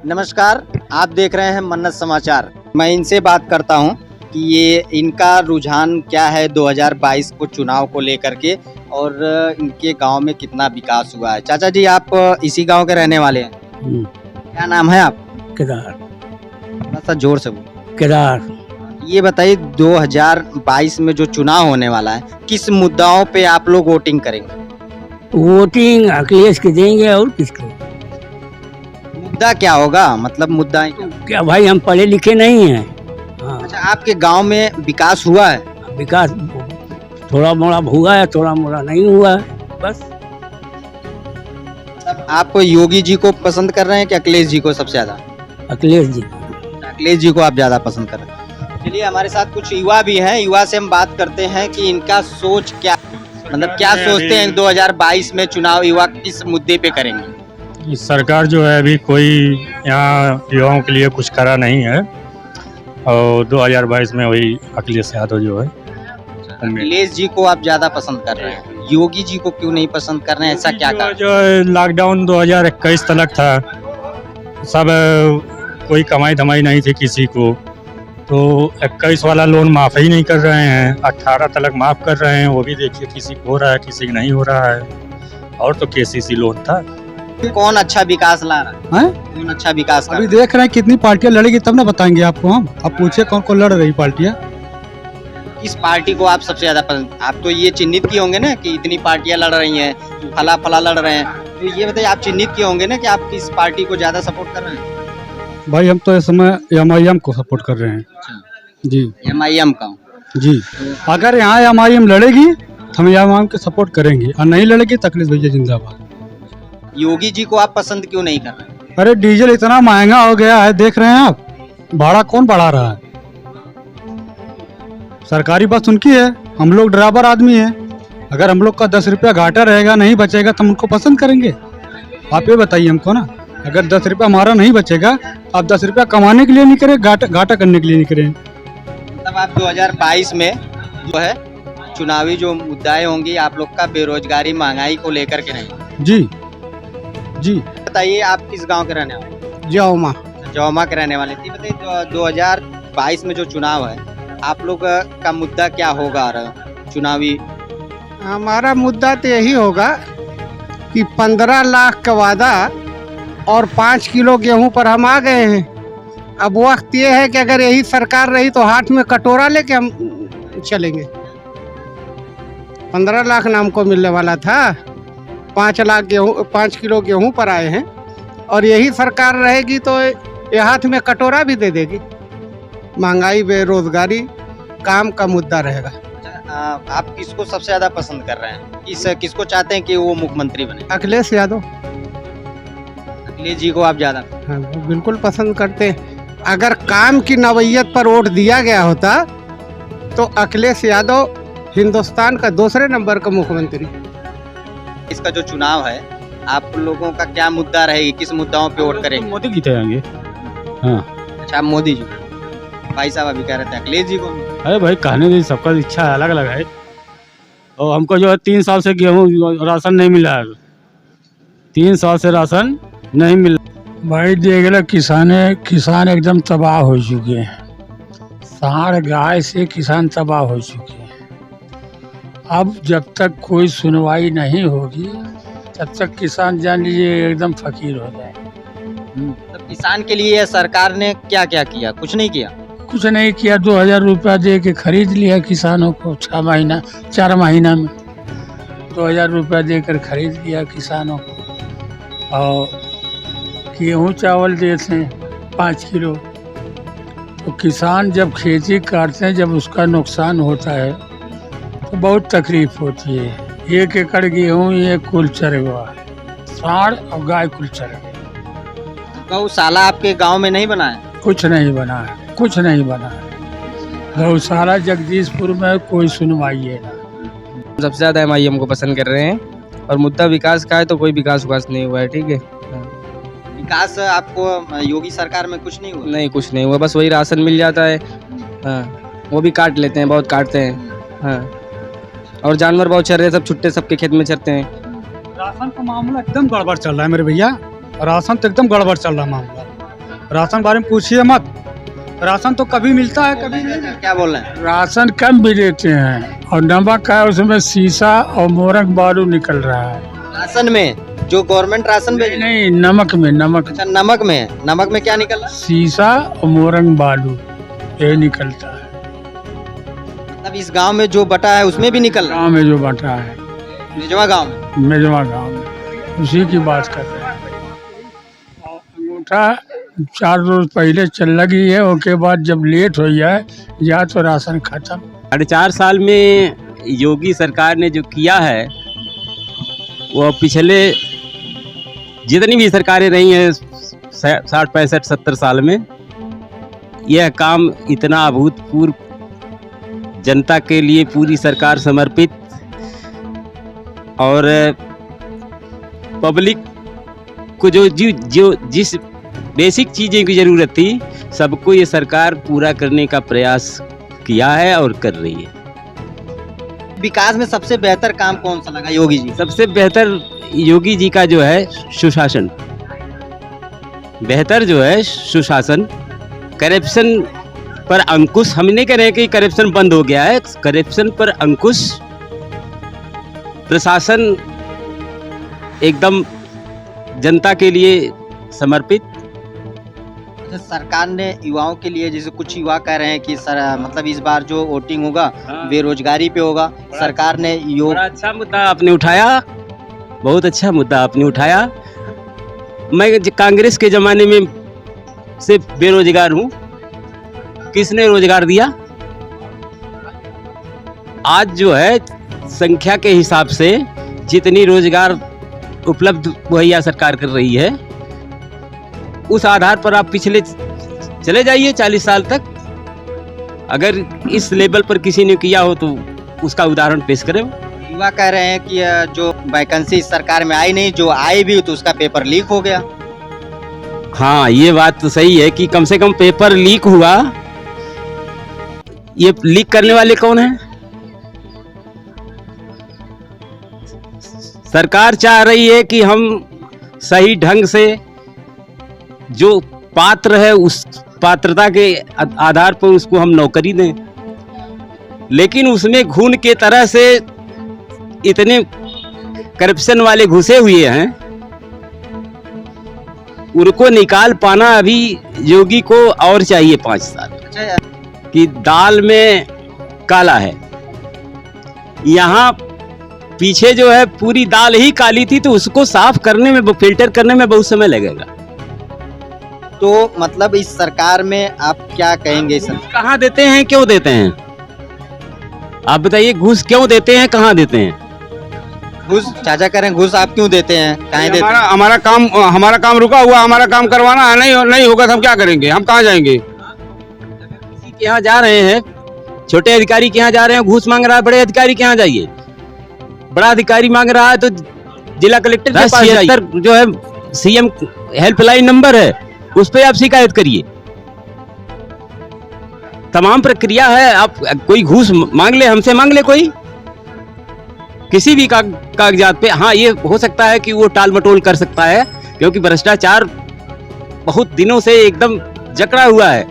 नमस्कार, आप देख रहे हैं मन्नत समाचार। मैं इनसे बात करता हूं कि ये इनका रुझान क्या है 2022 को चुनाव को लेकर के और इनके गांव में कितना विकास हुआ है। चाचा जी, आप इसी गांव के रहने वाले हैं? क्या नाम है आप? केदार। थोड़ा सा जोर से बोलो। केदार। ये बताइए 2022 में जो चुनाव होने वाला है, किस मुद्दाओं पे आप लोग वोटिंग करेंगे? वोटिंग अखिलेश के देंगे और किसको? मुद्दा क्या होगा, मतलब मुद्दा क्या भाई, हम पढ़े लिखे नहीं हैं। हाँ। अच्छा, आपके गांव में विकास हुआ है? विकास थोड़ा मोड़ा हुआ है, थोड़ा मोड़ा नहीं हुआ है, बस। आप योगी जी को पसंद कर रहे हैं कि अखिलेश जी को सबसे ज्यादा? अखिलेश जी। अखिलेश जी को आप ज्यादा पसंद कर रहे हैं। चलिए, हमारे साथ कुछ युवा भी हैं, युवा से हम बात करते हैं कि इनका सोच क्या, मतलब क्या सोचते हैं 2022 में चुनाव युवा किस मुद्दे पे करेंगे? इस सरकार जो है अभी कोई यहाँ युवाओं के लिए कुछ करा नहीं है और 2022 में वही अखिलेश यादव जो है। अखिलेश जी को आप ज्यादा पसंद कर रहे हैं, योगी जी को क्यों नहीं पसंद कर रहे हैं? ऐसा क्या कारण? जो लॉकडाउन 2021 तक था, सब कोई कमाई धमाई नहीं थी किसी को, तो 21 वाला लोन माफ़ ही नहीं कर रहे हैं, 18 तक माफ़ कर रहे हैं, वो भी देखिए किसी को हो रहा है किसी को नहीं हो रहा है। और तो केसीसी लोन था। कौन अच्छा विकास ला रहा है? कौन अच्छा विकास कर अभी रहा है? देख रहे हैं कितनी पार्टियां लड़ेगी तब ना बताएंगे आपको हम। अब पूछे कौन कौन लड़ रही पार्टियां। किस पार्टी को आप सबसे ज्यादा पसंद? आप तो ये चिन्हित किए होंगे ना कि इतनी पार्टियां लड़ रही हैं, फला फला लड़ रहे हैं, तो ये बताइए आप चिन्हित किए होंगे ना कि आप किस पार्टी को ज्यादा सपोर्ट कर रहे हैं? भाई हम तो इस समय MIM को सपोर्ट कर रहे हैं। जी MIM का? जी। अगर यहाँ MIM लड़ेगी तो हम MIM के सपोर्ट करेंगे, और नहीं लड़ेगी तो अखिलेश भैया जिंदाबाद। योगी जी को आप पसंद क्यों नहीं कर रहे? अरे डीजल इतना महंगा हो गया है, देख रहे हैं आप, भाड़ा कौन बढ़ा रहा है? सरकारी बस उनकी है, हम लोग ड्राइवर आदमी है। अगर हम लोग का 10 रुपया घाटा रहेगा, नहीं बचेगा तो हम उनको पसंद करेंगे? आप ये बताइए हमको ना। अगर 10 रुपया हमारा नहीं बचेगा, आप 10 रुपया कमाने के लिए नहीं करें, घाटा करने के लिए नहीं करें। मतलब आप 2022 में जो है चुनावी जो मुद्दाएं होंगी आप लोग का बेरोजगारी महंगाई को लेकर के नहीं? जी जी। बताइए आप किस गांव के रहने वाले? जौमा। जौमा के रहने वाले थी। बताइए 2022 में जो चुनाव है आप लोग का मुद्दा क्या होगा चुनावी? हमारा मुद्दा तो यही होगा कि 15 लाख का वादा और 5 किलो गेहूं पर हम आ गए हैं। अब वक्त ये है कि अगर यही सरकार रही तो हाथ में कटोरा लेके हम चलेंगे। 15 लाख नाम को मिलने वाला था, 5 किलो गेहूं पर आए हैं, और यही सरकार रहेगी तो ये हाथ में कटोरा भी दे देगी। महंगाई, बेरोजगारी, काम का मुद्दा रहेगा। आप किसको सबसे ज्यादा पसंद कर रहे हैं? किसको चाहते हैं कि वो मुख्यमंत्री बने? अखिलेश यादव। अखिलेश जी को आप ज्यादा? हाँ, वो बिल्कुल पसंद करते हैं। अगर काम की नवैयत पर वोट दिया गया होता तो अखिलेश यादव हिंदुस्तान का दूसरे नंबर का मुख्यमंत्री। इसका जो चुनाव है आप लोगों का क्या मुद्दा रहेगी, किस मुद्दाओं पे वोट करेंगे? मोदी जीतेंगे। हाँ। अच्छा, मोदी जी। भाई साहब अभी कह रहे थे अखिलेश जी को। अरे भाई, कहने दीजिए, सबका इच्छा अलग अलग है। और हमको जो है 3 साल से गेहूँ राशन नहीं मिला है, 3 साल से राशन नहीं मिला। भाई देख लो, किसान एकदम तबाह हो चुके हैं। साढ़ गाय से किसान तबाह हो चुके हैं। अब जब तक कोई सुनवाई नहीं होगी तब तक किसान जान लीजिए एकदम फकीर हो जाए। तो किसान के लिए सरकार ने क्या क्या किया? कुछ नहीं किया? कुछ नहीं किया। 2000 रुपया दे के खरीद लिया किसानों को 4 महीना में 2000 रुपया देकर खरीद लिया किसानों को। और गेहूँ चावल देते हैं 5 किलो। तो किसान जब खेती काटते हैं, जब उसका नुकसान होता है तो बहुत तकलीफ होती है। 1 एकड़ गेहूँ ये कुल चरेगा, साढ़ और गाय कुल चरेगा। गौशाला आपके गांव में नहीं बना है? कुछ नहीं बना है, कुछ नहीं बना है। गौशाला जगदीशपुर में कोई सुनवाई है ना। सबसे ज़्यादा MIM को पसंद कर रहे हैं, और मुद्दा विकास का है तो कोई विकास नहीं हुआ है। ठीक है, विकास आपको योगी सरकार में कुछ नहीं हुआ? नहीं, कुछ नहीं हुआ, बस वही राशन मिल जाता है। हाँ, वो भी काट लेते हैं, बहुत काटते हैं। हाँ, और जानवर बहुत चर रहे हैं, सब छुट्टे सबके खेत में चरते हैं। राशन का मामला एकदम गड़बड़ चल रहा है मेरे भैया, राशन तो एकदम गड़बड़ चल रहा है मामला। राशन बारे में पूछिए मत, राशन तो कभी मिलता है कभी नहीं। क्या बोल रहे हैं? राशन कम भी देते हैं और नमक है उसमें शीशा और मोरक बालू निकल रहा है। राशन में जो गवर्नमेंट राशन भेज रही है? नहीं, नमक में, नमक अच्छा, नमक में है। नमक में क्या निकल रहा है? शीशा और मोरक बालू ये निकलता है। मतलब इस गांव में जो बटा है उसमें भी निकल रहा गाँव में जो बटा है, है, निजवा गांव में। मेजवा गाँव में, उसी की बात कर रहे हैं। और अंगूठा 4 रोज पहले चल लगी है, उसके बाद जब लेट हो जाए या तो राशन खत्म। 4.5 साल में योगी सरकार ने जो किया है वो पिछले जितनी भी सरकारें रही हैं 60, 65, 70 साल में, यह काम इतना अभूतपूर्व, जनता के लिए पूरी सरकार समर्पित और पब्लिक को जो जिस बेसिक चीज़ें की ज़रूरत थी सबको ये सरकार पूरा करने का प्रयास किया है और कर रही है। विकास में सबसे बेहतर काम कौन सा लगा योगी जी? सबसे बेहतर योगी जी का जो है सुशासन, बेहतर जो है सुशासन, करप्शन पर अंकुश। हम नहीं कह रहे हैं कि करप्शन बंद हो गया है, करप्शन पर अंकुश, प्रशासन एकदम जनता के लिए समर्पित। सरकार ने युवाओं के लिए, जैसे कुछ युवा कह रहे हैं कि मतलब इस बार जो वोटिंग होगा बेरोजगारी पे होगा, सरकार ने बड़ा अच्छा मुद्दा आपने उठाया, बहुत अच्छा मुद्दा आपने उठाया। मैं कांग्रेस के ज़माने में से बेरोजगार हूँ, किसने रोजगार दिया? आज जो है संख्या के हिसाब से जितनी रोजगार उपलब्ध मुहैया सरकार कर रही है, उस आधार पर आप पिछले चले जाइए 40 साल तक, अगर इस लेवल पर किसी ने किया हो तो उसका उदाहरण पेश करें। युवा कह रहे हैं कि जो वैकेंसी इस सरकार में आई नहीं, जो आई भी तो उसका पेपर लीक हो गया। हाँ, ये बात तो सही है कि कम से कम पेपर लीक हुआ। ये लीक करने वाले कौन हैं? सरकार चाह रही है कि हम सही ढंग से जो पात्र है उस पात्रता के आधार पर उसको हम नौकरी दें, लेकिन उसमें घून के तरह से इतने करप्शन वाले घुसे हुए हैं, उनको निकाल पाना अभी योगी को और चाहिए 5 साल। कि दाल में काला है, यहाँ पीछे जो है पूरी दाल ही काली थी, तो उसको साफ करने में, फिल्टर करने में बहुत समय लगेगा। तो मतलब इस सरकार में आप क्या कहेंगे? सर कहाँ देते हैं, क्यों देते हैं? आप बताइए, घूस क्यों देते हैं, कहाँ देते हैं? घूस चाचा करें, घूस आप क्यों देते हैं, कहाँ देते हैं? हमारा काम रुका हुआ, हमारा काम करवाना है, नहीं होगा तो हम क्या करेंगे? हम कहाँ जाएंगे? किसी के यहाँ जा रहे हैं, छोटे अधिकारी के यहाँ जा रहे हैं, घूस मांग रहा है, बड़े अधिकारी के यहाँ जाइए। बड़ा अधिकारी मांग रहा है तो जिला कलेक्टर के पास जाइए। जो है सीएम हेल्पलाइन नंबर है, उस पे आप शिकायत करिए। तमाम प्रक्रिया है। आप कोई घूस मांग ले, हमसे मांग ले, कोई किसी भी कागजात पे, हाँ ये हो सकता है कि वो टाल मटोल कर सकता है, क्योंकि भ्रष्टाचार बहुत दिनों से एकदम जकड़ा हुआ है।